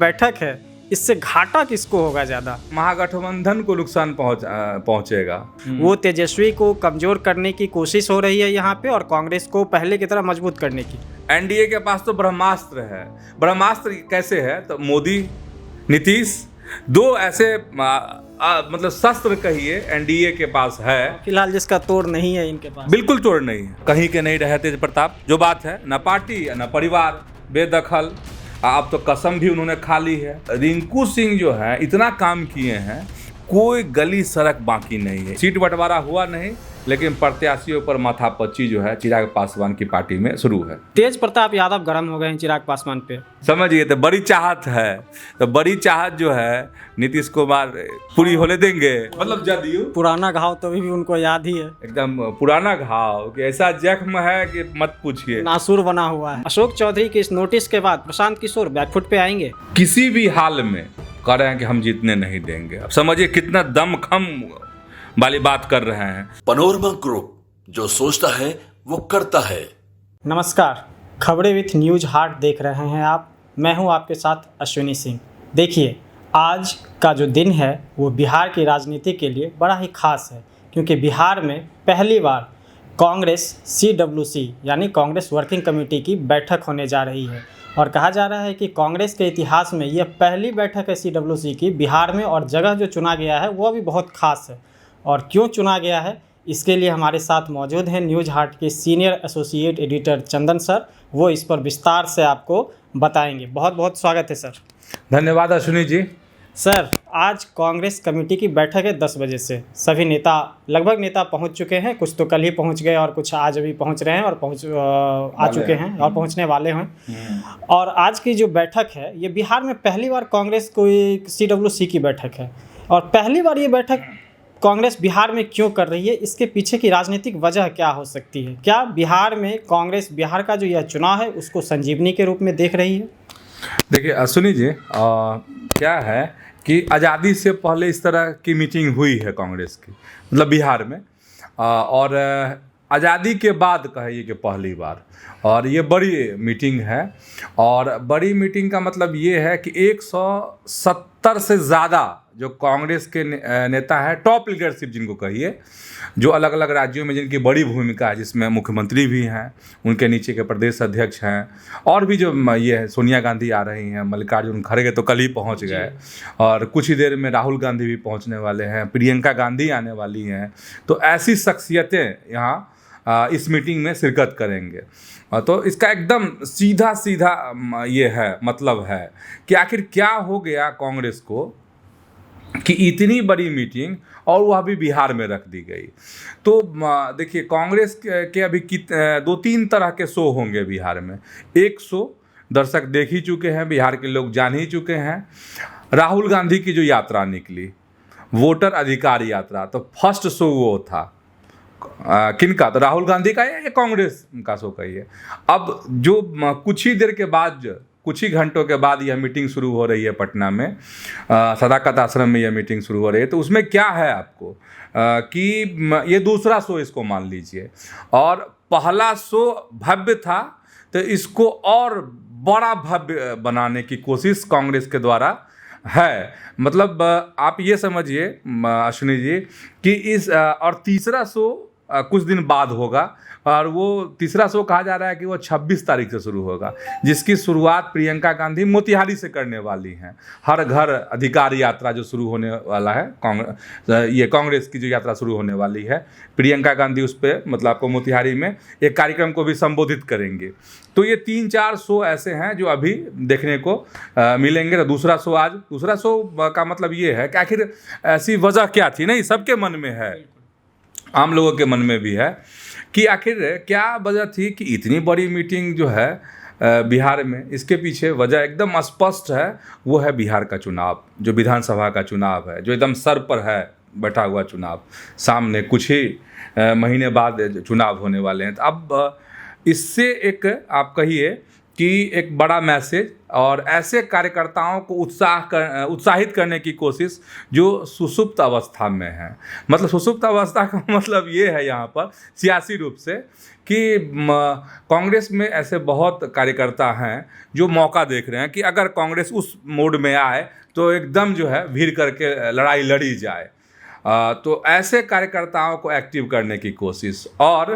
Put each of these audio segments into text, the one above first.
बैठक है, इससे घाटा किसको होगा ज़्यादा? महागठबंधन को नुकसान पहुंचेगा। वो तेजस्वी को कमज़ोर करने की कोशिश हो रही है यहाँ पे और कांग्रेस को पहले की तरह मजबूत करने की। एनडीए के पास तो ब्रह्मास्त्र है। ब्रह्मास्त्र कैसे है? तो मोदी, नीतीश, दो ऐसे मतलब शस्त्र कहिए एनडीए के पास है। फिलहाल जिसका तोड़ नहीं है इनके पास। बिल्कुल तोड़ नहीं है। कहीं के नहीं रहे तेज प्रताप। जो बात है, न पार्टी न परिवार, बेदखल। अब तो कसम भी उन्होंने खा ली है। रिंकू सिंह जो है इतना काम किए हैं, कोई गली सड़क बाकी नहीं है। सीट बंटवारा हुआ नहीं, लेकिन प्रत्याशियों पर माथापच्ची जो है चिराग पासवान की पार्टी में शुरू है। तेज प्रताप यादव गर्म हो गए हैं चिराग पासवान पे, समझिए। तो बड़ी चाहत है, तो बड़ी चाहत जो है नीतीश कुमार पूरी होने देंगे। मतलब जदयू पुराना घाव तो अभी भी उनको याद ही है, एकदम पुराना घाव कि ऐसा जख्म है कि मत पूछिए, नासूर बना हुआ है। अशोक चौधरी के इस नोटिस के बाद प्रशांत किशोर बैकफुट पे आएंगे। किसी भी हाल में कह रहे हैं कि हम जीतने नहीं देंगे। अब समझिए कितना दमखम वाली बात कर रहे हैं। पनोरमा ग्रुप, जो सोचता है वो करता है। नमस्कार, खबरें विथ न्यूज हार्ट देख रहे हैं आप। मैं हूं आपके साथ अश्विनी सिंह। देखिए, आज का जो दिन है वो बिहार की राजनीति के लिए बड़ा ही खास है, क्योंकि बिहार में पहली बार कांग्रेस CWC यानी कांग्रेस वर्किंग कमेटी की बैठक होने जा रही है। और कहा जा रहा है कि कांग्रेस के इतिहास में यह पहली बैठक है CWC की बिहार में, और जगह जो चुना गया है वो भी बहुत खास है। और क्यों चुना गया है, इसके लिए हमारे साथ मौजूद हैं न्यूज हार्ट के सीनियर एसोसिएट एडिटर चंदन सर। वो इस पर विस्तार से आपको बताएंगे। बहुत बहुत स्वागत है सर। धन्यवाद अश्विनी जी। सर, आज कांग्रेस कमेटी की बैठक है 10 बजे से। सभी नेता, लगभग नेता पहुंच चुके हैं। कुछ तो कल ही पहुंच गए और कुछ आज अभी पहुंच रहे हैं और आ चुके हैं और पहुंचने वाले हैं। और आज की जो बैठक है ये बिहार में पहली बार कांग्रेस कोई CWC की बैठक है। और पहली बार ये बैठक कांग्रेस बिहार में क्यों कर रही है, इसके पीछे की राजनीतिक वजह क्या हो सकती है? क्या बिहार में कांग्रेस बिहार का जो यह चुनाव है उसको संजीवनी के रूप में देख रही है? देखिए अश्विनी जी, क्या है कि आज़ादी से पहले इस तरह की मीटिंग हुई है कांग्रेस की, मतलब बिहार में। और आज़ादी के बाद कहिए कि पहली बार, और ये बड़ी मीटिंग है। और बड़ी मीटिंग का मतलब ये है कि 170 से ज़्यादा जो कांग्रेस के नेता हैं, टॉप लीडरशिप जिनको कहिए, जो अलग अलग राज्यों में जिनकी बड़ी भूमिका है, जिसमें मुख्यमंत्री भी हैं, उनके नीचे के प्रदेश अध्यक्ष हैं, और भी जो ये है सोनिया गांधी आ रही हैं, मल्लिकार्जुन खड़गे तो कल ही पहुंच गए, और कुछ ही देर में राहुल गांधी भी पहुंचने वाले हैं, प्रियंका गांधी आने वाली हैं। तो ऐसी शख्सियतें यहाँ इस मीटिंग में शिरकत करेंगे। तो इसका एकदम सीधा सीधा ये है, मतलब है कि आखिर क्या हो गया कांग्रेस को कि इतनी बड़ी मीटिंग और वह भी बिहार में रख दी गई। तो देखिए, कांग्रेस के अभी 2-3 तरह के शो होंगे बिहार में। एक शो दर्शक देख ही चुके हैं, बिहार के लोग जान ही चुके हैं। राहुल गांधी की जो यात्रा निकली, वोटर अधिकार यात्रा, तो फर्स्ट शो वो था। किनका? तो राहुल गांधी का या कांग्रेस का शो का ही है। अब जो कुछ ही देर के बाद, कुछ ही घंटों के बाद यह मीटिंग शुरू हो रही है पटना में, सदाकत आश्रम में यह मीटिंग शुरू हो रही है। तो उसमें क्या है आपको कि ये दूसरा शो इसको मान लीजिए, और पहला शो भव्य था, तो इसको और बड़ा भव्य बनाने की कोशिश कांग्रेस के द्वारा है। मतलब आप ये समझिए अश्विनी जी कि इस और तीसरा शो कुछ दिन बाद होगा, और वो तीसरा शो कहा जा रहा है कि वो 26 तारीख से शुरू होगा, जिसकी शुरुआत प्रियंका गांधी मोतिहारी से करने वाली हैं। हर घर अधिकार यात्रा जो शुरू होने वाला है, कांग्रेस की जो यात्रा शुरू होने वाली है, प्रियंका गांधी उस पर मतलब आपको मोतिहारी में एक कार्यक्रम को भी संबोधित करेंगे। तो ये 3-4 शो ऐसे हैं जो अभी देखने को मिलेंगे। तो दूसरा शो आज, दूसरा शो का मतलब ये है कि आखिर ऐसी वजह क्या थी, नहीं सबके मन में है, आम लोगों के मन में भी है कि आखिर क्या वजह थी कि इतनी बड़ी मीटिंग जो है बिहार में। इसके पीछे वजह एकदम स्पष्ट है, वो है बिहार का चुनाव, जो विधानसभा का चुनाव है, जो एकदम सर पर है बैठा हुआ चुनाव। सामने कुछ ही महीने बाद चुनाव होने वाले हैं। तो अब इससे एक आप कहिए कि एक बड़ा मैसेज और ऐसे कार्यकर्ताओं को उत्साहित करने की कोशिश जो सुषुप्त अवस्था में है। मतलब सुषुप्त अवस्था का मतलब ये है यहाँ पर सियासी रूप से कि कांग्रेस में ऐसे बहुत कार्यकर्ता हैं जो मौका देख रहे हैं कि अगर कांग्रेस उस मोड में आए तो एकदम जो है भीड़ करके लड़ाई लड़ी जाए। तो ऐसे कार्यकर्ताओं को एक्टिव करने की कोशिश और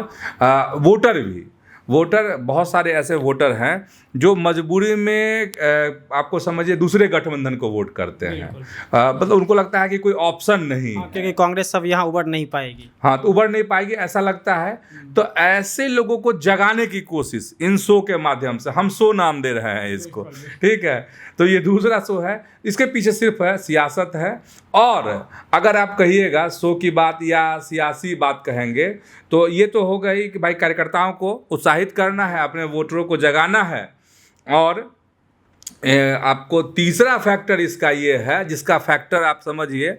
वोटर बहुत सारे ऐसे वोटर हैं जो मजबूरी में आपको समझिए दूसरे गठबंधन को वोट करते हैं। मतलब उनको लगता है कि कोई ऑप्शन नहीं है, क्योंकि कांग्रेस सब यहाँ उबर नहीं पाएगी। हाँ, तो उबर नहीं पाएगी ऐसा लगता है। तो ऐसे लोगों को जगाने की कोशिश इन शो के माध्यम से, हम शो नाम दे रहे हैं इसको, ठीक है। तो ये दूसरा शो है, इसके पीछे सिर्फ है सियासत है। और अगर आप कहिएगा शो की बात या सियासी बात कहेंगे तो ये तो हो गई कि भाई कार्यकर्ताओं को उत्साहित करना है, अपने वोटरों को जगाना है। और आपको तीसरा फैक्टर इसका ये है, जिसका फैक्टर आप समझिए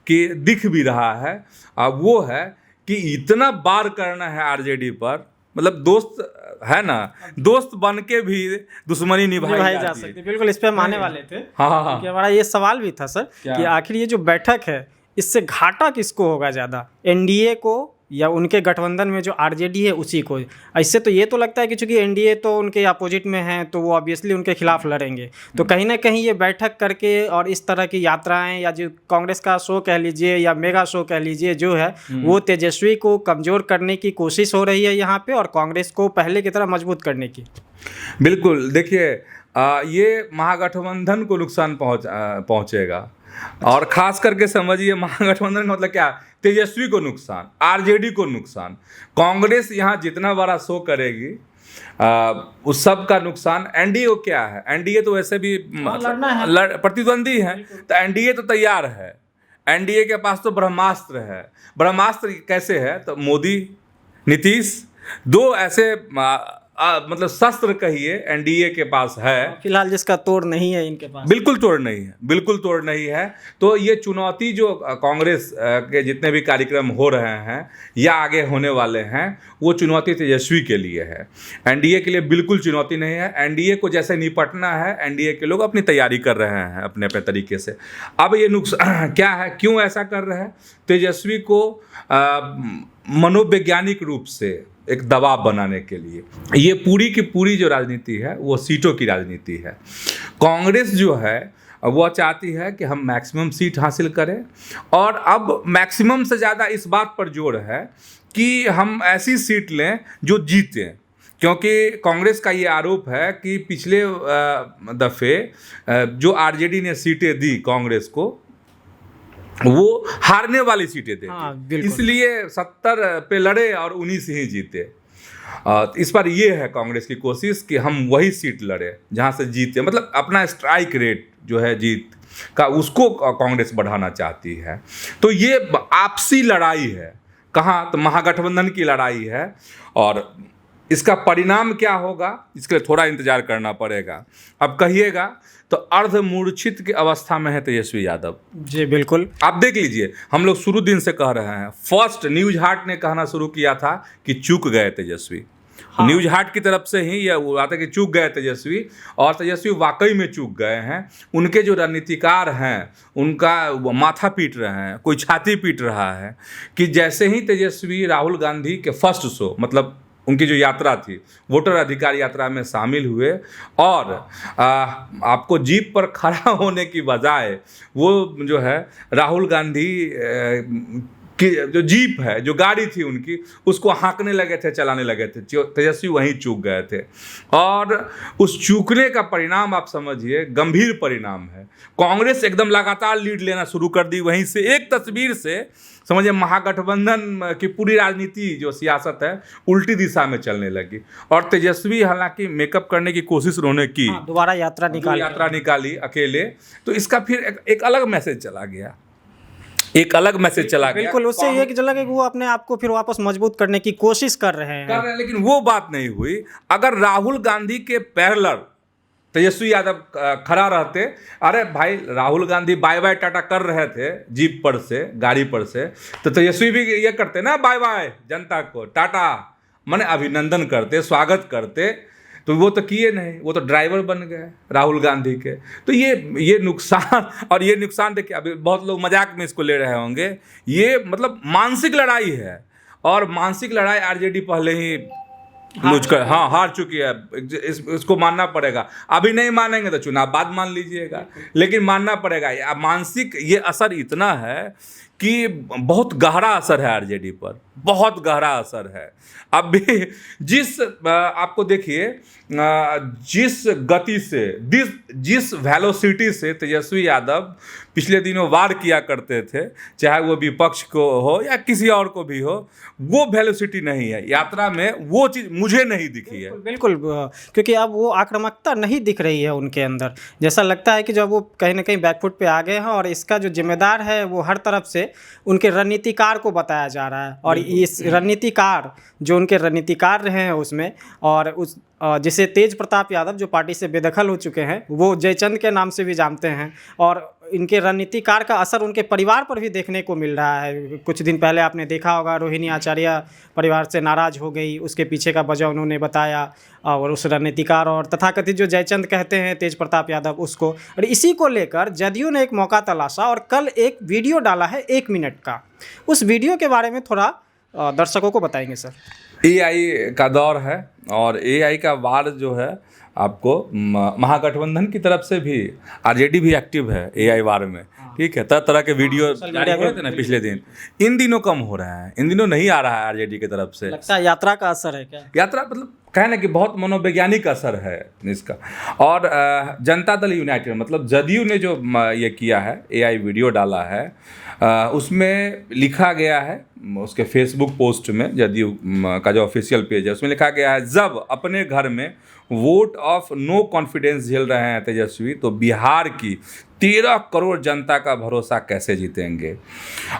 कि दिख भी रहा है, वो है कि इतना बार करना है आरजेडी पर। मतलब दोस्त है ना, दोस्त बन के भी दुश्मनी निभाई जा सकती है। बिल्कुल, इस पे हम आने वाले थे। हाँ। कि हमारा ये सवाल भी था सर कि आखिर ये जो बैठक है इससे घाटा किसको होगा ज़्यादा, एनडीए को या उनके गठबंधन में जो आरजेडी है उसी को? इससे तो ये तो लगता है कि चूंकि एनडीए तो उनके अपोजिट में है तो वो ऑब्वियसली उनके खिलाफ लड़ेंगे। तो कहीं ना कहीं ये बैठक करके और इस तरह की यात्राएं या जो कांग्रेस का शो कह लीजिए या मेगा शो कह लीजिए जो है वो तेजस्वी को कमज़ोर करने की कोशिश हो रही है यहाँ पे, और कांग्रेस को पहले की तरह मजबूत करने की। बिल्कुल, देखिए ये महागठबंधन को नुकसान पहुँचेगा। और खास करके समझिए महागठबंधन का मतलब क्या, तेजस्वी को नुकसान, आरजेडी को नुकसान। कांग्रेस यहाँ जितना बड़ा शो करेगी उस सब का नुकसान एनडीए को क्या है। एनडीए तो वैसे भी प्रतिद्वंदी है, तो एनडीए तो तैयार है। एनडीए के पास तो ब्रह्मास्त्र है। ब्रह्मास्त्र कैसे है, तो मोदी, नीतीश, दो ऐसे मतलब शस्त्र कहिए एनडीए के पास है फिलहाल, जिसका तोड़ नहीं है इनके पास। बिल्कुल तोड़ नहीं है, बिल्कुल तोड़ नहीं है। तो ये चुनौती जो कांग्रेस के जितने भी कार्यक्रम हो रहे हैं या आगे होने वाले हैं, वो चुनौती तेजस्वी के लिए है, एनडीए के लिए बिल्कुल चुनौती नहीं है। एनडीए को जैसे निपटना है, एनडीए के लोग अपनी तैयारी कर रहे हैं अपने अपने तरीके से। अब ये नुकसान क्या है, क्यों ऐसा कर रहे हैं? तेजस्वी को मनोवैज्ञानिक रूप से एक दबाव बनाने के लिए। ये पूरी की पूरी जो राजनीति है वो सीटों की राजनीति है। कांग्रेस जो है वो चाहती है कि हम मैक्सिमम सीट हासिल करें, और अब मैक्सिमम से ज़्यादा इस बात पर जोर है कि हम ऐसी सीट लें जो जीतें। क्योंकि कांग्रेस का ये आरोप है कि पिछले दफ़े जो आरजेडी ने सीटें दी कांग्रेस को, वो हारने वाली सीटें थे। हाँ, इसलिए 70 पे लड़े और 19 ही जीते। इस बार ये है कांग्रेस की कोशिश कि हम वही सीट लड़े जहाँ से जीते, मतलब अपना स्ट्राइक रेट जो है जीत का, उसको कांग्रेस बढ़ाना चाहती है। तो ये आपसी लड़ाई है, कहाँ, तो महागठबंधन की लड़ाई है। और इसका परिणाम क्या होगा, इसके लिए थोड़ा इंतजार करना पड़ेगा। अब कहिएगा तो अर्धमूर्छित की अवस्था में है तेजस्वी यादव जी। बिल्कुल, आप देख लीजिए, हम लोग शुरू दिन से कह रहे हैं। फर्स्ट न्यूज हार्ट ने कहना शुरू किया था कि चूक गए तेजस्वी। हाँ। न्यूज हार्ट की तरफ से ही यह हुआ था कि चूक गए तेजस्वी, और तेजस्वी वाकई में चूक गए हैं। उनके जो रणनीतिकार हैं उनका माथा पीट रहे हैं, कोई छाती पीट रहा है कि जैसे ही तेजस्वी राहुल गांधी के फर्स्ट शो, मतलब उनकी जो यात्रा थी, वोटर अधिकार यात्रा में शामिल हुए, और आपको जीप पर खड़ा होने की बजाय वो जो है राहुल गांधी की जो जीप है, जो गाड़ी थी उनकी, उसको हाँकने लगे थे, चलाने लगे थे। तेजस्वी वहीं चूक गए थे। और उस चूकने का परिणाम आप समझिए गंभीर परिणाम है। कांग्रेस एकदम लगातार लीड लेना शुरू कर दी। वहीं से एक तस्वीर से समझिए महागठबंधन की पूरी राजनीति जो सियासत है उल्टी दिशा में चलने लगी। और तेजस्वी हालांकि मेकअप करने की कोशिश उन्होंने की, दोबारा यात्रा निकाली अकेले, तो इसका फिर एक अलग मैसेज चला गया, एक अलग मैसेज चला गया। बिल्कुल, उससे ये चला गया कि वो अपने आप को फिर वापस मजबूत करने की कोशिश कर रहे हैं, लेकिन वो बात नहीं हुई। अगर राहुल गांधी के पैरेलल तेजस्वी यादव खड़ा रहते, अरे भाई राहुल गांधी बाय बाय टाटा कर रहे थे जीप पर से, गाड़ी पर से, तो तेजस्वी भी ये करते ना, बाय बाय जनता को टाटा, माने अभिनंदन करते, स्वागत करते। तो वो तो किए नहीं, वो तो ड्राइवर बन गए राहुल गांधी के। तो ये नुकसान, और ये नुकसान देखिए, अभी बहुत लोग मजाक में इसको ले रहे होंगे, ये मतलब मानसिक लड़ाई है, और मानसिक लड़ाई आरजेडी पहले ही हार चुकी है। इसको मानना पड़ेगा, अभी नहीं मानेंगे तो चुनाव बाद मान लीजिएगा, लेकिन मानना पड़ेगा। मानसिक ये असर इतना है कि बहुत गहरा असर है आरजेडी पर, बहुत गहरा असर है। अब भी आपको देखिए, जिस गति से, जिस वेलोसिटी से तेजस्वी यादव पिछले दिनों वार किया करते थे, चाहे वो विपक्ष को हो या किसी और को भी हो, वो वेलोसिटी नहीं है यात्रा में, वो चीज़ मुझे नहीं दिखी है। बिल्कुल, क्योंकि अब वो आक्रामकता नहीं दिख रही है उनके अंदर। जैसा लगता है कि जब वो कहीं ना कहीं बैकफुट पे आ गए हैं, और इसका जो जिम्मेदार है वो हर तरफ से उनके रणनीतिकार को बताया जा रहा है, और इस रणनीतिकार जो उनके रणनीतिकार रहे हैं उसमें, और जिसे तेज प्रताप यादव जो पार्टी से बेदखल हो चुके हैं, वो जयचंद के नाम से भी जानते हैं, और इनके रणनीतिकार का असर उनके परिवार पर भी देखने को मिल रहा है। कुछ दिन पहले आपने देखा होगा, रोहिणी आचार्य परिवार से नाराज़ हो गई, उसके पीछे का वजह उन्होंने बताया, और उस रणनीतिकार और तथाकथित जो जयचंद कहते हैं तेज प्रताप यादव, उसको, और इसी को लेकर जदयू ने एक मौका तलाशा और कल एक वीडियो डाला है 1 मिनट का। उस वीडियो के बारे में थोड़ा दर्शकों को बताएंगे सर। एआई का दौर है, और एआई का वार जो है, आपको महागठबंधन की तरफ से भी आरजेडी भी एक्टिव है एआई वार में, ठीक है। तरह तरह के वीडियो जारी हो रहे थे ना पिछले दिन, इन दिनों कम हो रहा है, इन दिनों नहीं आ रहा है आरजेडी की तरफ से। लगता है यात्रा का असर है क्या? यात्रा मतलब कहना कि बहुत मनोवैज्ञानिक असर है इसका। और जनता दल यूनाइटेड मतलब जदयू ने जो ये किया है, एआई वीडियो डाला है, उसमें लिखा गया है, उसके फेसबुक पोस्ट में, जदयू का जो ऑफिशियल पेज है उसमें लिखा गया है, जब अपने घर में वोट ऑफ नो कॉन्फिडेंस झेल रहे हैं तेजस्वी, तो बिहार की 13 करोड़ जनता का भरोसा कैसे जीतेंगे।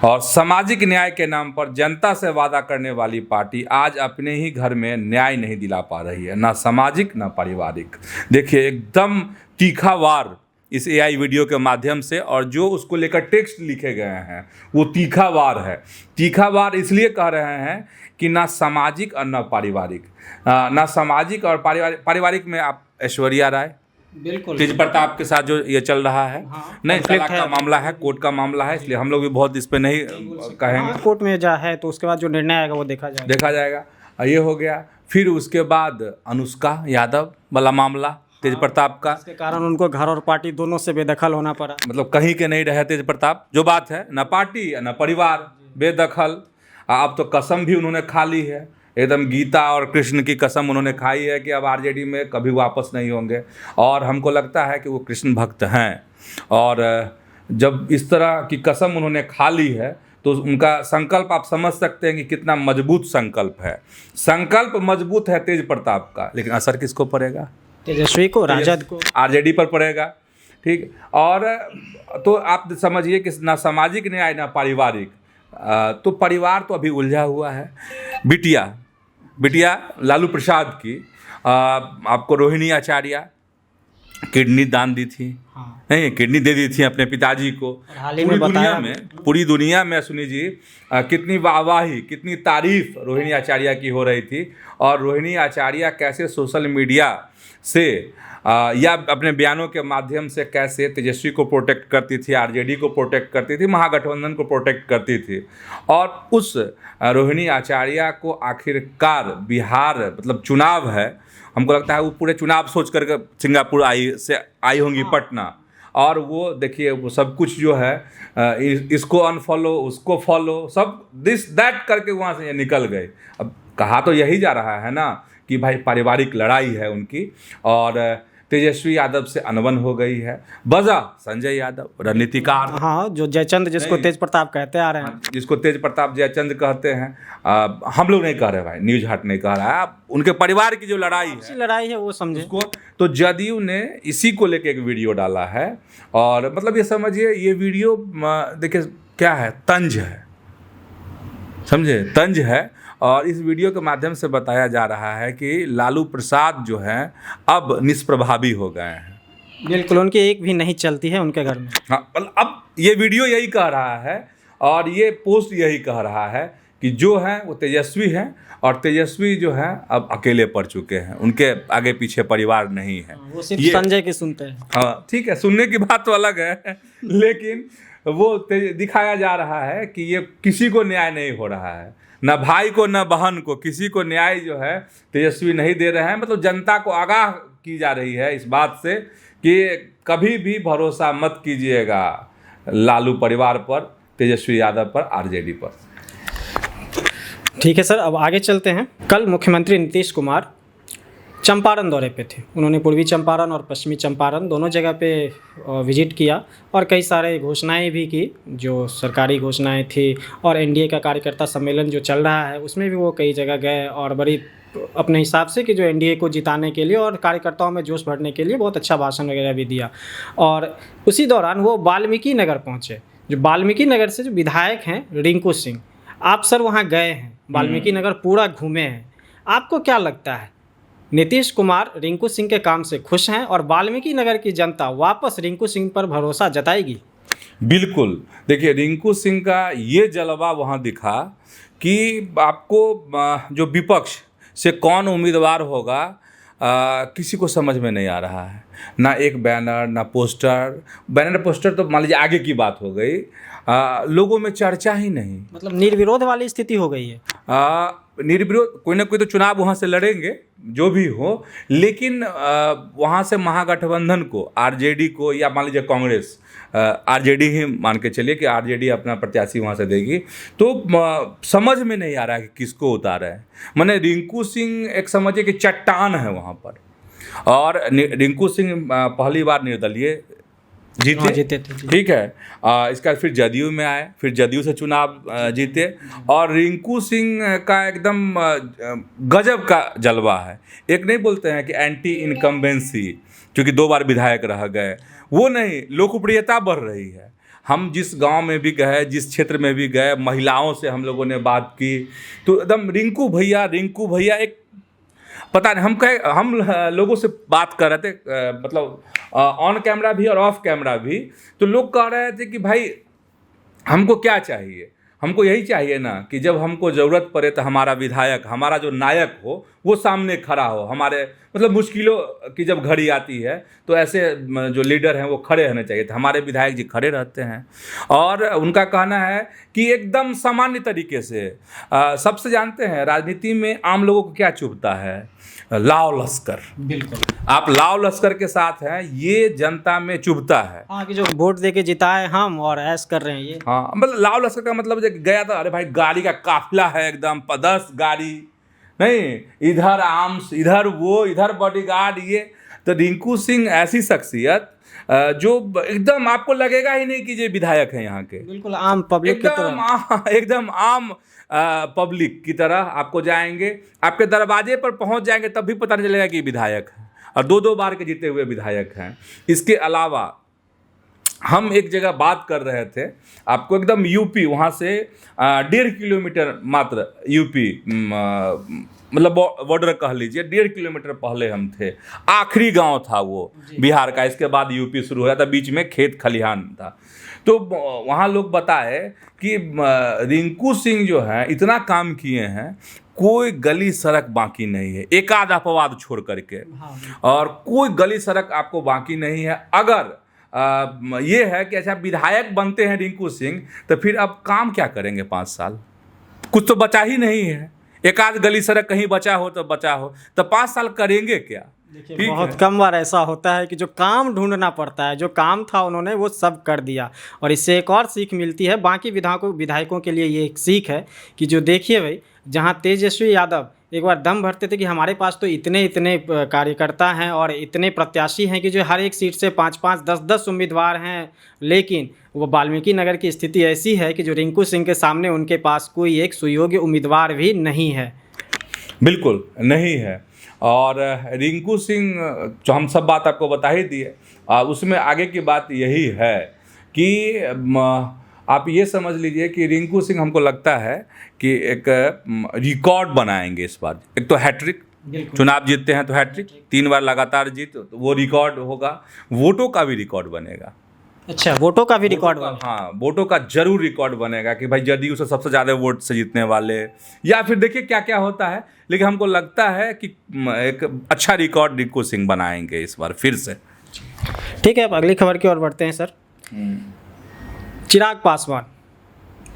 और सामाजिक न्याय के नाम पर जनता से वादा करने वाली पार्टी आज अपने ही घर में न्याय नहीं दिला पा रही है, ना सामाजिक ना पारिवारिक। देखिए, एकदम तीखा वार इस एआई वीडियो के माध्यम से, और जो उसको लेकर टेक्स्ट लिखे गए हैं वो तीखा वार है। तीखा वार इसलिए कह रहे हैं कि ना सामाजिक और ना पारिवारिक, ना सामाजिक और पारिवारिक में आप ऐश्वर्या राय, बिल्कुल तेज प्रताप के साथ जो ये चल रहा है, नहीं, तलाक का मामला है, कोर्ट का मामला है, इसलिए हम लोग भी बहुत इस पे नहीं कहेंगे। कोर्ट में जा है तो उसके बाद जो निर्णय आएगा वो देखा जाएगा। ये हो गया। फिर उसके बाद अनुष्का यादव वाला मामला, तेज प्रताप का, इसके कारण उनको घर और पार्टी दोनों से बेदखल होना पड़ा। मतलब कहीं के नहीं रहे तेज प्रताप। जो बात है, ना पार्टी ना परिवार, बेदखल। अब तो कसम भी उन्होंने खा ली है, एकदम गीता और कृष्ण की कसम उन्होंने खाई है कि अब आरजेडी में कभी वापस नहीं होंगे। और हमको लगता है कि वो कृष्ण भक्त हैं, और जब इस तरह की कसम उन्होंने खा ली है तो उनका संकल्प आप समझ सकते हैं कि कितना मजबूत संकल्प है। संकल्प मजबूत है तेज प्रताप का, लेकिन असर किसको पड़ेगा? तेजस्वी को, राजद को, आरजेडी पर पड़ेगा, ठीक। और तो आप समझिए कि ना सामाजिक न्याय ना पारिवारिक। तो परिवार तो अभी उलझा हुआ है। बिटिया लालू प्रसाद की, आपको रोहिणी आचार्य किडनी दान दी थी, नहीं, किडनी दे दी थी अपने पिताजी को। पूरी दुनिया में सुनी जी कितनी वाहवाही, कितनी तारीफ रोहिणी आचार्य की हो रही थी। और रोहिणी आचार्य कैसे सोशल मीडिया से या अपने बयानों के माध्यम से कैसे तेजस्वी को प्रोटेक्ट करती थी, आरजेडी को प्रोटेक्ट करती थी, महागठबंधन को प्रोटेक्ट करती थी। और उस रोहिणी आचार्य को आखिरकार बिहार मतलब चुनाव है, हमको लगता है वो पूरे चुनाव सोच करके सिंगापुर आई होंगी, पटना। और वो देखिए, वो सब कुछ जो है, इसको अनफॉलो, उसको फॉलो, सब दिस दैट करके वहाँ से निकल गए। अब कहा तो यही जा रहा है ना कि भाई पारिवारिक लड़ाई है उनकी, और तेजस्वी यादव से अनबन हो गई है। वजह संजय यादव, रणनीतिकार, हाँ, जो जयचंद जिसको तेज प्रताप कहते आ रहे हैं, जिसको तेज प्रताप जयचंद कहते हैं। हम लोग नहीं कह रहे भाई, न्यूज हाट नहीं कह रहा है, उनके परिवार की जो लड़ाई है वो समझे उसको। तो जदयू ने इसी को लेके एक वीडियो डाला है, और मतलब ये समझिए, ये वीडियो देखिए क्या है, तंज है, समझे, तंज है। और इस वीडियो के माध्यम से बताया जा रहा है कि लालू प्रसाद जो हैं अब निष्प्रभावी हो गए हैं। बिल्कुल, उनकी एक भी नहीं चलती है उनके घर में। हाँ, अब ये वीडियो यही कह रहा है, और ये पोस्ट यही कह रहा है कि जो हैं वो तेजस्वी हैं, और तेजस्वी जो हैं अब अकेले पड़ चुके हैं, उनके आगे पीछे परिवार नहीं है। वो सिर्फ संजय की सुनते हैं। हाँ ठीक है, सुनने की बात तो अलग है लेकिन वो दिखाया जा रहा है कि ये किसी को न्याय नहीं हो रहा है, ना भाई को ना बहन को, किसी को न्याय जो है तेजस्वी नहीं दे रहे हैं। मतलब जनता को आगाह की जा रही है इस बात से कि कभी भी भरोसा मत कीजिएगा लालू परिवार पर, तेजस्वी यादव पर, आरजेडी पर। ठीक है सर, अब आगे चलते हैं। कल मुख्यमंत्री नीतीश कुमार चंपारण दौरे पे थे। उन्होंने पूर्वी चंपारण और पश्चिमी चंपारण दोनों जगह पे विजिट किया और कई सारे घोषणाएं भी की, जो सरकारी घोषणाएं थी, और एनडीए का कार्यकर्ता सम्मेलन जो चल रहा है उसमें भी वो कई जगह गए और बड़ी अपने हिसाब से कि जो एनडीए को जिताने के लिए और कार्यकर्ताओं में जोश भरने के लिए बहुत अच्छा भाषण वगैरह भी दिया। और उसी दौरान वो वाल्मीकि नगर पहुँचे। जो वाल्मीकि नगर से जो विधायक हैं रिंकू सिंह, आप सर वहाँ गए हैं, वाल्मीकि नगर पूरा घूमे हैं, आपको क्या लगता है नीतीश कुमार रिंकू सिंह के काम से खुश हैं और वाल्मीकि नगर की जनता वापस रिंकू सिंह पर भरोसा जताएगी? बिल्कुल। देखिए, रिंकू सिंह का ये जलवा वहाँ दिखा कि आपको जो विपक्ष से कौन उम्मीदवार होगा किसी को समझ में नहीं आ रहा है। ना एक बैनर, ना पोस्टर। बैनर पोस्टर तो मान लीजिए आगे की बात हो गई, लोगों में चर्चा ही नहीं। मतलब निर्विरोध वाली स्थिति हो गई है। निर्विरोध, कोई ना कोई तो चुनाव वहाँ से लड़ेंगे जो भी हो, लेकिन वहाँ से महागठबंधन को, आरजेडी को, या मान लीजिए कांग्रेस, आरजेडी ही मान के चलिए कि आरजेडी अपना प्रत्याशी वहाँ से देगी, तो समझ में नहीं आ रहा है कि किसको उतारा है। माने रिंकू सिंह एक समझिए कि चट्टान है वहाँ पर, और रिंकू सिंह पहली बार निर्दलीय जीते थे। ठीक है, इसका फिर जदयू में आए, फिर जदयू से चुनाव जीते, और रिंकू सिंह का एकदम गजब का जलवा है। एक नहीं बोलते हैं कि एंटी इनकम्बेंसी, क्योंकि 2 बार विधायक रह गए, वो नहीं, लोकप्रियता बढ़ रही है। हम जिस गांव में भी गए, जिस क्षेत्र में भी गए, महिलाओं से हम लोगों ने बात की, तो एकदम रिंकू भैया एक पता नहीं, हम लोगों से बात कर रहे थे, मतलब ऑन कैमरा भी और ऑफ कैमरा भी, तो लोग कह रहे थे कि भाई हमको क्या चाहिए, हमको यही चाहिए ना कि जब हमको ज़रूरत पड़े तो हमारा विधायक, हमारा जो नायक हो वो सामने खड़ा हो। हमारे मतलब मुश्किलों की जब घड़ी आती है तो ऐसे जो लीडर हैं वो खड़े रहने चाहिए। तो हमारे विधायक जी खड़े रहते हैं, और उनका कहना है कि एकदम सामान्य तरीके से, सबसे जानते हैं राजनीति में आम लोगों को क्या चुभता है, लाव लश्कर। बिल्कुल, आप लाव लश्कर के साथ हैं, ये जनता में चुभता है। हाँ, कि जो वोट दे के जिताए हम और ऐश कर रहे हैं ये। हाँ, मतलब लाव लश्कर का मतलब गया था, अरे भाई गाड़ी का काफिला है एकदम 10 गाड़ी, नहीं इधर आर्म्स, इधर वो, इधर बॉडीगार्ड, ये। तो रिंकू सिंह ऐसी शख्सियत जो एकदम आपको लगेगा ही नहीं कि ये विधायक है यहाँ के, बिल्कुल आम पब्लिक की तरह, एकदम आम पब्लिक की तरह आपको जाएंगे, आपके दरवाजे पर पहुंच जाएंगे, तब भी पता नहीं चलेगा कि विधायक है, और 2-2 बार के जीते हुए विधायक हैं। इसके अलावा हम एक जगह बात कर रहे थे, आपको एकदम यूपी, वहाँ से 1.5 किलोमीटर मात्र यूपी, मतलब बॉर्डर कह लीजिए, 1.5 किलोमीटर पहले हम थे। आखिरी गांव था वो बिहार का, इसके बाद यूपी शुरू हुआ था, बीच में खेत खलिहान था। तो वहाँ लोग बताए कि रिंकू सिंह जो है इतना काम किए हैं, कोई गली सड़क बाकी नहीं है, एक आध अपवाद छोड़ करके, और कोई गली सड़क आपको बाकी नहीं है। अगर ये है कि अच्छा विधायक बनते हैं रिंकू सिंह, तो फिर अब काम क्या करेंगे 5 साल? कुछ तो बचा ही नहीं है। एक आध गली सड़क कहीं बचा हो तो बचा हो, तो 5 साल करेंगे क्या? देखिए, बहुत कम बार ऐसा होता है कि जो काम ढूंढना पड़ता है, जो काम था उन्होंने वो सब कर दिया। और इससे एक और सीख मिलती है बाकी विधायकों के लिए, ये एक सीख है कि जो देखिए भाई, जहाँ तेजस्वी यादव एक बार दम भरते थे कि हमारे पास तो इतने कार्यकर्ता हैं और इतने प्रत्याशी हैं कि जो हर एक सीट से 5-5, 10-10 उम्मीदवार हैं, लेकिन वो वाल्मीकि नगर की स्थिति ऐसी है कि जो रिंकू सिंह के सामने उनके पास कोई एक सुयोग्य उम्मीदवार भी नहीं है। बिल्कुल नहीं है। और रिंकू सिंह, जो हम सब बात आपको बता ही दिए, उसमें आगे की बात यही है कि आप ये समझ लीजिए कि रिंकू सिंह, हमको लगता है कि एक रिकॉर्ड बनाएंगे इस बार। एक तो हैट्रिक, चुनाव जीतते हैं तो हैट्रिक, 3 बार लगातार जीत, तो वो रिकॉर्ड होगा, वोटों का भी रिकॉर्ड बनेगा। अच्छा, वोटों का भी रिकॉर्ड बना। हाँ, वोटों का जरूर रिकॉर्ड बनेगा कि भाई जदयू से सबसे ज़्यादा वोट से जीतने वाले, या फिर देखिए क्या क्या होता है। लेकिन हमको लगता है कि एक अच्छा रिकॉर्ड रिंकू सिंह बनाएंगे इस बार फिर से। ठीक है, अब अगली खबर की ओर बढ़ते हैं sir. Chirag Paswan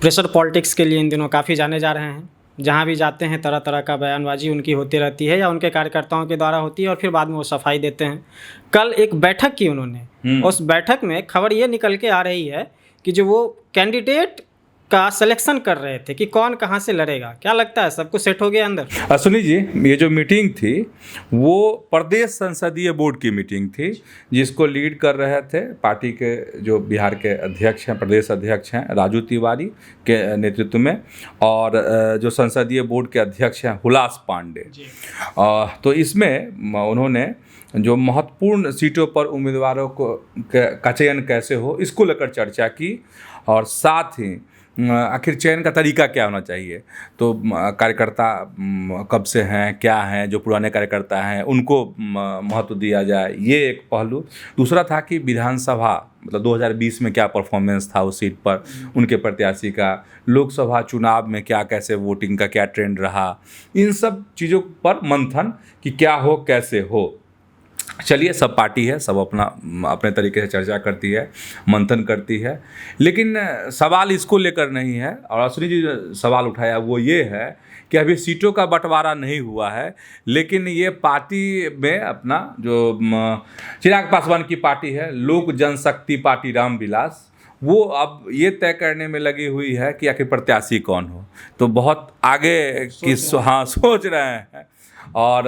pressure politics के लिए इन दिनों काफ़ी जाने जा रहे हैं। जहाँ भी जाते हैं तरह तरह का बयानबाजी उनकी होती रहती है या उनके कार्यकर्ताओं के द्वारा होती है, और फिर बाद में वो सफाई देते हैं। कल एक बैठक की उन्होंने, उस बैठक में खबर ये निकल के आ रही है कि जो वो कैंडिडेट का सिलेक्शन कर रहे थे कि कौन कहाँ से लड़ेगा, क्या लगता है सब कुछ सेट हो गया अंदर? सुनिए जी, ये जो मीटिंग थी वो प्रदेश संसदीय बोर्ड की मीटिंग थी, जिसको लीड कर रहे थे पार्टी के जो बिहार के अध्यक्ष हैं, प्रदेश अध्यक्ष हैं राजू तिवारी के नेतृत्व में, और जो संसदीय बोर्ड के अध्यक्ष हैं हुलास पांडे। तो इसमें उन्होंने जो महत्वपूर्ण सीटों पर उम्मीदवारों का चयन कैसे हो इसको लेकर चर्चा की, और साथ ही आखिर चयन का तरीका क्या होना चाहिए। तो कार्यकर्ता कब से हैं, क्या हैं, जो पुराने कार्यकर्ता हैं उनको महत्व दिया जाए, ये एक पहलू। दूसरा था कि विधानसभा मतलब 2020 में क्या परफॉर्मेंस था उस सीट पर उनके प्रत्याशी का, लोकसभा चुनाव में क्या कैसे वोटिंग का क्या ट्रेंड रहा, इन सब चीज़ों पर मंथन कि क्या हो कैसे हो। चलिए, सब पार्टी है, सब अपने तरीके से चर्चा करती है, मंथन करती है, लेकिन सवाल इसको लेकर नहीं है। और असली जो सवाल उठाया वो ये है कि अभी सीटों का बंटवारा नहीं हुआ है, लेकिन ये पार्टी में अपना जो चिराग पासवान की पार्टी है, लोक जनशक्ति पार्टी रामविलास, वो अब ये तय करने में लगी हुई है कि आखिर प्रत्याशी कौन हो। तो बहुत आगे की सोच रहे हैं। और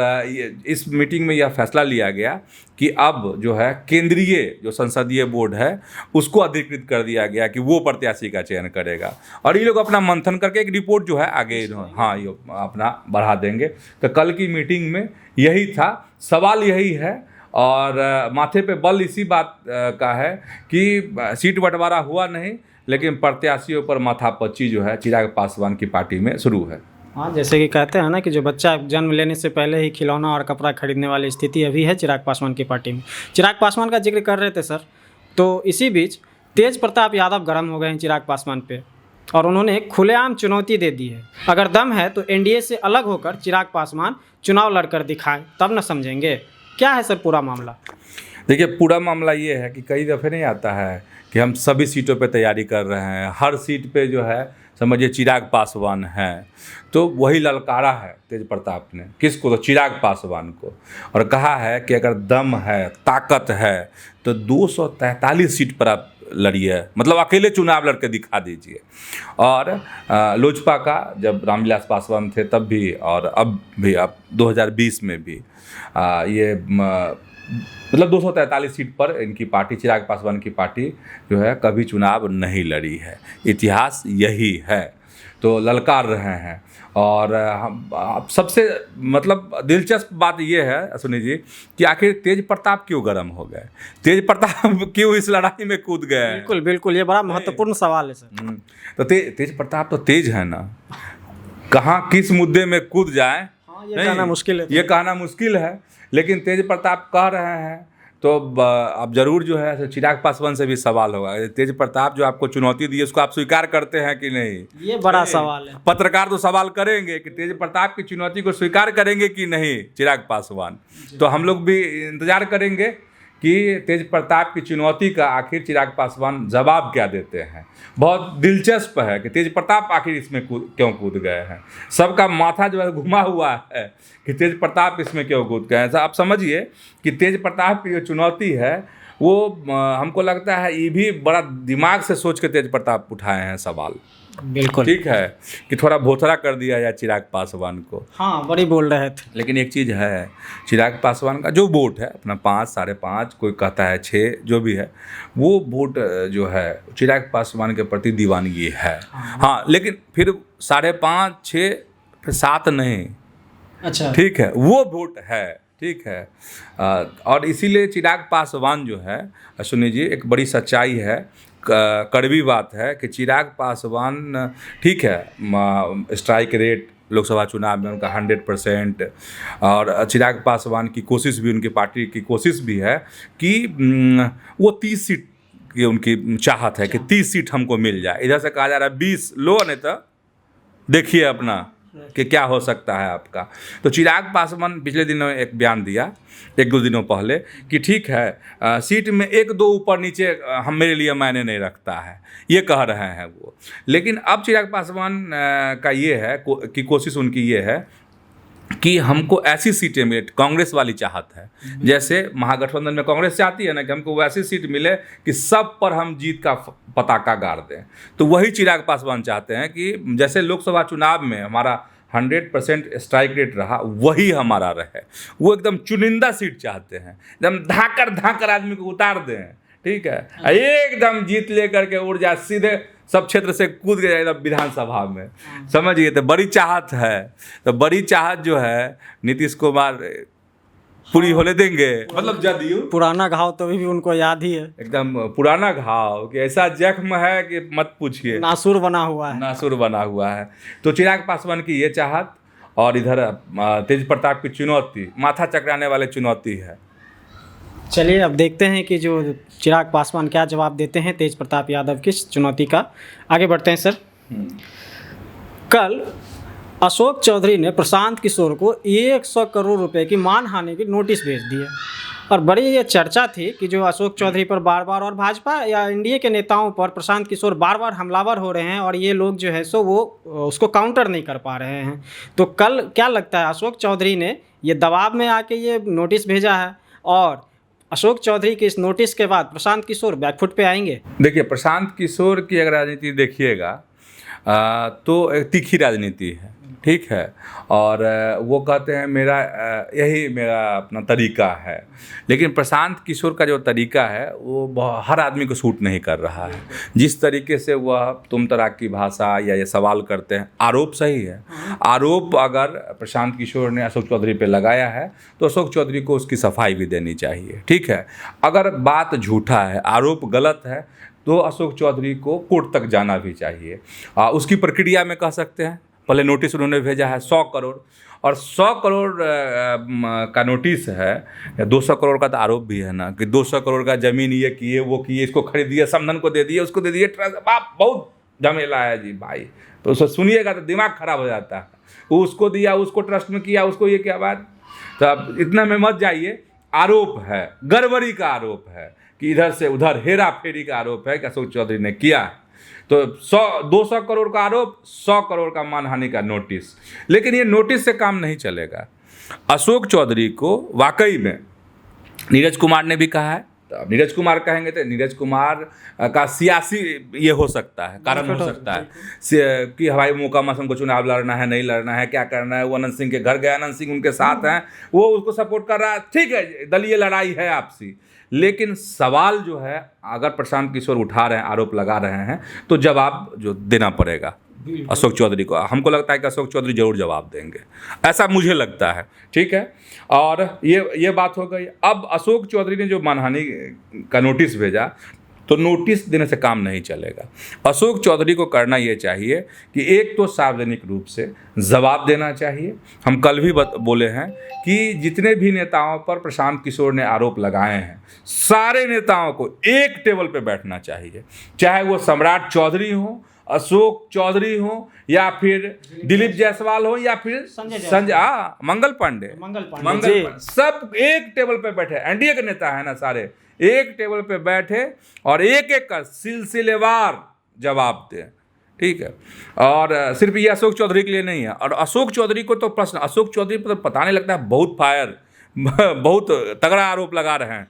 इस मीटिंग में यह फैसला लिया गया कि अब जो है केंद्रीय जो संसदीय बोर्ड है उसको अधिकृत कर दिया गया कि वो प्रत्याशी का चयन करेगा, और ये लोग अपना मंथन करके एक रिपोर्ट जो है आगे ये अपना बढ़ा देंगे। तो कल की मीटिंग में यही था, सवाल यही है, और माथे पे बल इसी बात का है कि सीट बंटवारा हुआ नहीं, लेकिन प्रत्याशियों पर माथापच्ची जो है चिराग पासवान की पार्टी में शुरू है। हाँ, जैसे कि कहते हैं ना कि जो बच्चा जन्म लेने से पहले ही खिलौना और कपड़ा खरीदने वाली स्थिति अभी है चिराग पासवान की पार्टी में। चिराग पासवान का जिक्र कर रहे थे सर, तो इसी बीच तेज प्रताप यादव गर्म हो गए हैं चिराग पासवान पे, और उन्होंने खुलेआम चुनौती दे दी है। अगर दम है तो एनडीए से अलग होकर चिराग पासवान चुनाव लड़कर दिखाएं, तब न समझेंगे। क्या है सर पूरा मामला? देखिए, पूरा मामला ये है कि कई दफ़े नहीं आता है कि हम सभी सीटों पे तैयारी कर रहे हैं, हर सीट पे जो है समझिए चिराग पासवान हैं, तो वही ललकारा है तेज प्रताप ने किसको, तो चिराग पासवान को, और कहा है कि अगर दम है, ताकत है तो 243 सीट पर आप लड़िए, मतलब अकेले चुनाव लड़के दिखा दीजिए। और लोजपा का जब रामविलास पासवान थे तब भी, और अब भी, अब 2020 में भी ये मतलब 243 सीट पर इनकी पार्टी, चिराग पासवान की पार्टी जो है कभी चुनाव नहीं लड़ी है, इतिहास यही है। तो ललकार रहे हैं। और हम सबसे मतलब दिलचस्प बात ये है सुनील जी कि आखिर तेज प्रताप क्यों गर्म हो गए, तेज प्रताप क्यों इस लड़ाई में कूद गए? बिल्कुल बिल्कुल, ये बड़ा महत्वपूर्ण सवाल है सर। तो तेज प्रताप तो तेज है ना, कहाँ किस मुद्दे में कूद जाए ये कहना मुश्किल है, ये कहना मुश्किल है, लेकिन तेज प्रताप कह रहे हैं। तो अब जरूर जो है चिराग पासवान से भी सवाल होगा, तेज प्रताप जो आपको चुनौती दी उसको आप स्वीकार करते हैं कि नहीं? ये बड़ा सवाल है। पत्रकार तो सवाल करेंगे कि तेज प्रताप की चुनौती को स्वीकार करेंगे कि नहीं चिराग पासवान। तो हम लोग भी इंतजार करेंगे कि तेज प्रताप की चुनौती का आखिर चिराग पासवान जवाब क्या देते हैं। बहुत दिलचस्प है कि तेज प्रताप आखिर इसमें क्यों कूद गए हैं। सबका माथा जो है घुमा हुआ है कि तेज प्रताप इसमें क्यों कूद गए हैं। आप समझिए कि तेज प्रताप की जो चुनौती है वो हमको लगता है ये भी बड़ा दिमाग से सोच के तेज प्रताप उठाए हैं सवाल। बिल्कुल ठीक है कि थोड़ा भोथरा कर दिया जाए चिराग पासवान को। हाँ, बड़ी बोल रहे थे। लेकिन एक चीज़ है, चिराग पासवान का जो वोट है अपना 5, 5.5, कोई कहता है 6, जो भी है वो वोट जो है चिराग पासवान के प्रति दीवानगी है। हाँ, लेकिन फिर 5.5, 6, फिर 7 नहीं। अच्छा, ठीक है, वो वोट है, ठीक है। और इसीलिए चिराग पासवान जो है सुनिए जी, एक बड़ी सच्चाई है, कड़वी बात है कि चिराग पासवान ठीक है स्ट्राइक रेट लोकसभा चुनाव में उनका 100%, और चिराग पासवान की कोशिश भी, उनकी पार्टी की कोशिश भी है कि वो 30 सीट की उनकी चाहत है कि 30 सीट हमको मिल जाए। इधर से कहा जा रहा है 20 लो, नहीं तो देखिए अपना कि क्या हो सकता है आपका। तो चिराग पासवान पिछले दिनों एक बयान दिया, 1-2 दिनों पहले, कि ठीक है सीट में 1-2 ऊपर नीचे हम मेरे लिए मायने नहीं रखता है, ये कह रहे हैं वो। लेकिन अब चिराग पासवान का ये है कि कोशिश उनकी ये है कि हमको ऐसी सीटें मिले, कांग्रेस वाली चाहत है, जैसे महागठबंधन में कांग्रेस चाहती है ना कि हमको वैसी सीट मिले कि सब पर हम जीत का पताका गाड़ दें। तो वही चिराग पासवान चाहते हैं कि जैसे लोकसभा चुनाव में हमारा 100% स्ट्राइक रेट रहा, वही हमारा रहे। वो एकदम चुनिंदा सीट चाहते हैं, एकदम धाकर आदमी को उतार दें, ठीक है, एकदम जीत लेकर के उड़ जाए, सीधे सब क्षेत्र से कूद के जाएगा विधानसभा में, समझिए। तो बड़ी चाहत है, तो बड़ी चाहत जो है नीतीश कुमार पूरी होने देंगे। मतलब जदयू पुराना घाव तो अभी भी उनको याद ही है, एकदम पुराना घाव कि ऐसा जख्म है कि मत पूछिए, नासूर बना हुआ है। नासूर बना हुआ है। तो चिराग पासवान की ये चाहत, और इधर तेज प्रताप की चुनौती, माथा चकराने वाली चुनौती है। चलिए अब देखते हैं कि जो चिराग पासवान क्या जवाब देते हैं तेज प्रताप यादव की चुनौती का। आगे बढ़ते हैं सर। कल अशोक चौधरी ने प्रशांत किशोर को 100 करोड़ रुपए की मानहानि की नोटिस भेज दी है, और बड़ी ये चर्चा थी कि जो अशोक चौधरी पर बार बार, और भाजपा या एनडीए के नेताओं पर प्रशांत किशोर बार बार हमलावर हो रहे हैं, और ये लोग जो है सो वो उसको काउंटर नहीं कर पा रहे हैं। तो कल क्या लगता है, अशोक चौधरी ने ये दबाव में आके ये नोटिस भेजा है, और अशोक चौधरी के इस नोटिस के बाद प्रशांत किशोर बैकफुट पे आएंगे? देखिए, प्रशांत किशोर की अगर राजनीति देखिएगा तो एक तीखी राजनीति है, ठीक है, और वो कहते हैं यही मेरा अपना तरीका है। लेकिन प्रशांत किशोर का जो तरीका है वो हर आदमी को सूट नहीं कर रहा है। जिस तरीके से वह तुम तराक की भाषा या ये सवाल करते हैं, आरोप सही है, आरोप अगर प्रशांत किशोर ने अशोक चौधरी पे लगाया है तो अशोक चौधरी को उसकी सफाई भी देनी चाहिए, ठीक है। अगर बात झूठा है, आरोप गलत है, तो अशोक चौधरी को कोर्ट तक जाना भी चाहिए। उसकी प्रक्रिया में कह सकते हैं, पहले नोटिस उन्होंने भेजा है 100 करोड़, और 100 करोड़ का नोटिस है, 200 करोड़ का तो आरोप भी है ना कि 200 करोड़ का ज़मीन ये किए, वो किए, इसको खरीदिए, समधन को दे दिए, उसको दे दिए, बाप बहुत झमेला है जी भाई। तो उसको सुनिएगा तो दिमाग खराब हो जाता है। वो उसको दिया, उसको ट्रस्ट में किया, उसको ये क्या बात। तो अब इतना में मत जाइए, आरोप है, गड़बड़ी का आरोप है कि इधर से उधर हेरा फेरी का आरोप है कि अशोक चौधरी ने किया। तो 200 करोड़ का आरोप, 100 करोड़ का मानहानि का नोटिस। लेकिन ये नोटिस से काम नहीं चलेगा। अशोक चौधरी को वाकई में नीरज कुमार ने भी कहा है, तो नीरज कुमार कहेंगे तो नीरज कुमार का सियासी ये हो सकता है, कारण हो सकता है कि हवाई मुकामा से उनको चुनाव लड़ना है, नहीं लड़ना है, क्या करना है। वो अनंत सिंह के घर गया, अनंत सिंह उनके साथ हैं, वो उसको सपोर्ट कर रहा है, ठीक है, दलीय लड़ाई है आपसी। लेकिन सवाल जो है, अगर प्रशांत किशोर उठा रहे हैं, आरोप लगा रहे हैं, तो जवाब जो देना पड़ेगा अशोक चौधरी को। हमको लगता है कि अशोक चौधरी जरूर जवाब देंगे, ऐसा मुझे लगता है, ठीक है। और ये बात हो गई। अब अशोक चौधरी ने जो मानहानि का नोटिस भेजा, तो नोटिस देने से काम नहीं चलेगा। अशोक चौधरी को करना ये चाहिए कि एक तो सार्वजनिक रूप से जवाब देना चाहिए। हम कल भी बोले हैं कि जितने भी नेताओं पर प्रशांत किशोर ने आरोप लगाए हैं, सारे नेताओं को एक टेबल पे बैठना चाहिए, चाहे वो सम्राट चौधरी हो, अशोक चौधरी हो, या फिर दिलीप जायसवाल हो, या फिर मंगल पांडे, सब एक टेबल पे बैठे। एनडीए के नेता है ना, सारे एक टेबल पे बैठे और एक एक का सिलसिलेवार जवाब दें, ठीक है। और सिर्फ ये अशोक चौधरी के लिए नहीं है। और अशोक चौधरी को तो प्रश्न, अशोक चौधरी पर तो पता नहीं लगता है, बहुत फायर बहुत तगड़ा आरोप लगा रहे हैं।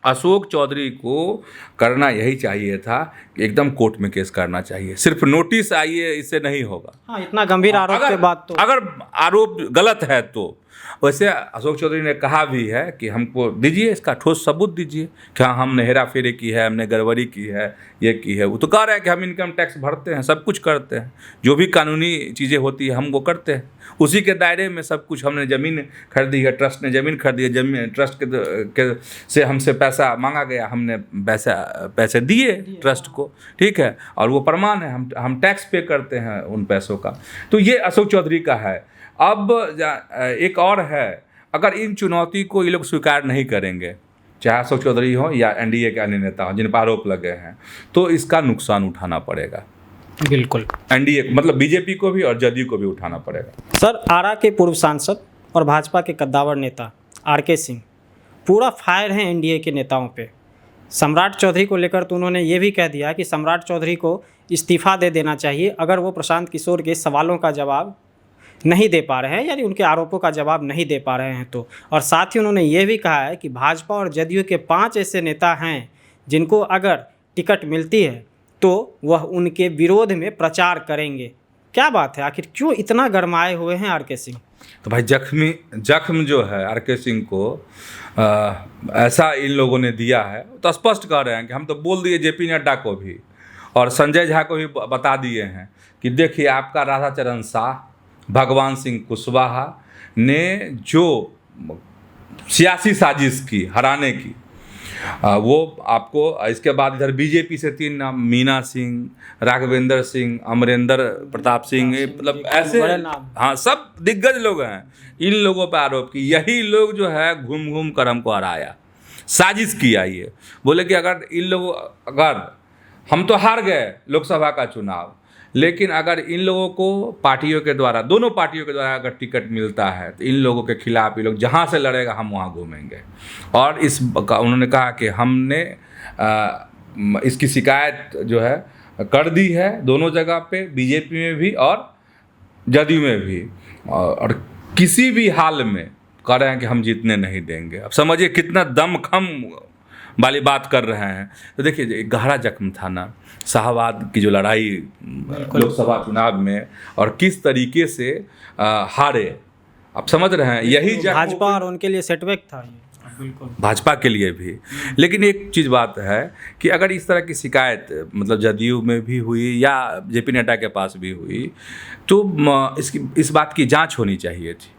अशोक चौधरी को करना यही चाहिए था कि एकदम कोर्ट में केस करना चाहिए। सिर्फ नोटिस आइए, इससे नहीं होगा। हाँ, इतना गंभीर आरोप के बाद तो अगर आरोप गलत है तो वैसे अशोक चौधरी ने कहा भी है कि हमको दीजिए, इसका ठोस सबूत दीजिए, क्या हमने हेरा फेरी की है, हमने गड़बड़ी की है, ये की है। वो तो कह रहा है कि हम इनकम टैक्स भरते हैं, सब कुछ करते हैं, जो भी कानूनी चीज़ें होती है हम वो करते हैं, उसी के दायरे में सब कुछ। हमने ज़मीन खरीदी है, ट्रस्ट ने ज़मीन खरीदी है, जमीन ट्रस्ट के से हमसे पैसा मांगा गया, हमने पैसे दिए ट्रस्ट को, ठीक है, और वो प्रमाण है, हम टैक्स पे करते हैं उन पैसों का। तो ये अशोक चौधरी का है। अब एक और है, अगर इन चुनौती को ये लोग स्वीकार नहीं करेंगे चाहे अशोक चौधरी हो या एनडीए के अन्य नेता हो जिन पर आरोप लगे हैं, तो इसका नुकसान उठाना पड़ेगा। बिल्कुल, एनडीए मतलब बीजेपी को भी और जदयू को भी उठाना पड़ेगा। सर, आरा के पूर्व सांसद और भाजपा के कद्दावर नेता आरके सिंह पूरा फायर हैं एनडीए के नेताओं पे। सम्राट चौधरी को लेकर तो उन्होंने ये भी कह दिया कि सम्राट चौधरी को इस्तीफ़ा दे देना चाहिए अगर वो प्रशांत किशोर के सवालों का जवाब नहीं दे पा रहे हैं, यानी उनके आरोपों का जवाब नहीं दे पा रहे हैं तो। और साथ ही उन्होंने ये भी कहा है कि भाजपा और जदयू के 5 ऐसे नेता हैं जिनको अगर टिकट मिलती है तो वह उनके विरोध में प्रचार करेंगे। क्या बात है, आखिर क्यों इतना गरमाए हुए हैं आरके सिंह? तो भाई जख्म जो है आरके सिंह को ऐसा इन लोगों ने दिया है, तो स्पष्ट कह रहे हैं कि हम तो बोल दिए जेपी नड्डा को भी और संजय झा को भी बता दिए हैं कि देखिए आपका राधाचरण शाह, भगवान सिंह कुशवाहा ने जो सियासी साजिश की हराने की, वो आपको इसके बाद इधर बीजेपी से 3 नाम, मीना सिंह, राघवेंद्र सिंह, अमरेंद्र प्रताप सिंह, मतलब ऐसे बड़े नाम, हाँ सब दिग्गज लोग हैं। इन लोगों पर आरोप की, यही लोग जो है घूम घूम कर हमको हराया, साजिश किया। ये बोले कि अगर हम तो हार गए लोकसभा का चुनाव, लेकिन अगर इन लोगों को पार्टियों के द्वारा, दोनों पार्टियों के द्वारा अगर टिकट मिलता है तो इन लोगों के खिलाफ ये लोग जहाँ से लड़ेगा हम वहाँ घूमेंगे। और उन्होंने कहा कि हमने इसकी शिकायत जो है कर दी है दोनों जगह पे, बीजेपी में भी और जदयू में भी, और किसी भी हाल में कह रहे हैं कि हम जीतने नहीं देंगे। अब समझिए कितना दमखम वाली बात कर रहे हैं। तो देखिए गहरा जख्म था ना शाहबाद की जो लड़ाई लोकसभा चुनाव में, और किस तरीके से हारे, आप समझ रहे हैं। यही भाजपा और उनके लिए सेटबैक था ये, बिल्कुल भाजपा के लिए भी। लेकिन एक चीज़ बात है कि अगर इस तरह की शिकायत मतलब जदयू में भी हुई या जेपी नड्डा के पास भी हुई, तो इस बात की जांच होनी चाहिए थी।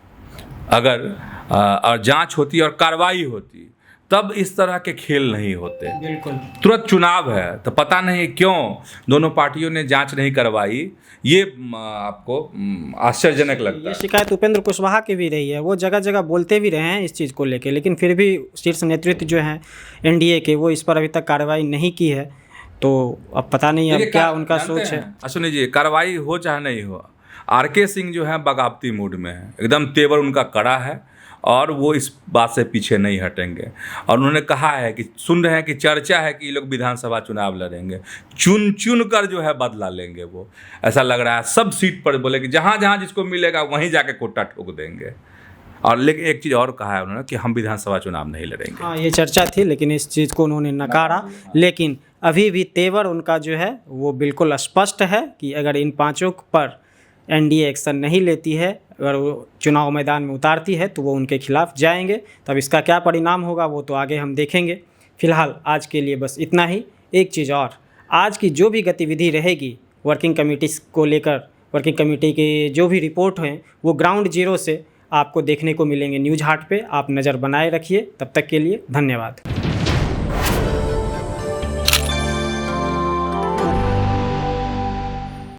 अगर और जांच होती और कार्रवाई होती तब इस तरह के खेल नहीं होते। बिल्कुल, तुरंत चुनाव है तो पता नहीं क्यों दोनों पार्टियों ने जांच नहीं करवाई, ये आपको आश्चर्यजनक लगता ये है। शिकायत उपेंद्र कुशवाहा की भी रही है, वो जगह जगह बोलते भी रहे हैं इस चीज़ को लेके, लेकिन फिर भी शीर्ष नेतृत्व जो है एनडीए के, वो इस पर अभी तक कार्रवाई नहीं की है। तो अब पता नहीं अब क्या उनका सोच है। सुनिए जी, कार्रवाई हो चाहे नहीं हो, आरके सिंह जो है बगावती मूड में है, एकदम तेवर उनका कड़ा है और वो इस बात से पीछे नहीं हटेंगे। और उन्होंने कहा है कि सुन रहे हैं कि चर्चा है कि ये लोग विधानसभा चुनाव लड़ेंगे, चुन कर जो है बदला लेंगे। वो ऐसा लग रहा है सब सीट पर बोले कि जहाँ जहाँ जिसको मिलेगा वहीं जाके कोट्टा ठोक देंगे। और लेकिन एक चीज़ और कहा है उन्होंने कि हम विधानसभा चुनाव नहीं लड़ेंगे। हाँ, ये चर्चा थी, लेकिन इस चीज़ को उन्होंने नकारा। लेकिन अभी भी तेवर उनका जो है वो बिल्कुल स्पष्ट है कि अगर इन 5 पर एनडीए एक्शन नहीं लेती है, अगर वो चुनाव मैदान में उतारती है, तो वो उनके खिलाफ जाएंगे। तब इसका क्या परिणाम होगा वो तो आगे हम देखेंगे। फिलहाल आज के लिए बस इतना ही। एक चीज़ और, आज की जो भी गतिविधि रहेगी वर्किंग कमेटी को लेकर, वर्किंग कमेटी के जो भी रिपोर्ट हैं वो ग्राउंड जीरो से आपको देखने को मिलेंगे न्यूज़ हाट पे। आप नज़र बनाए रखिए। तब तक के लिए धन्यवाद।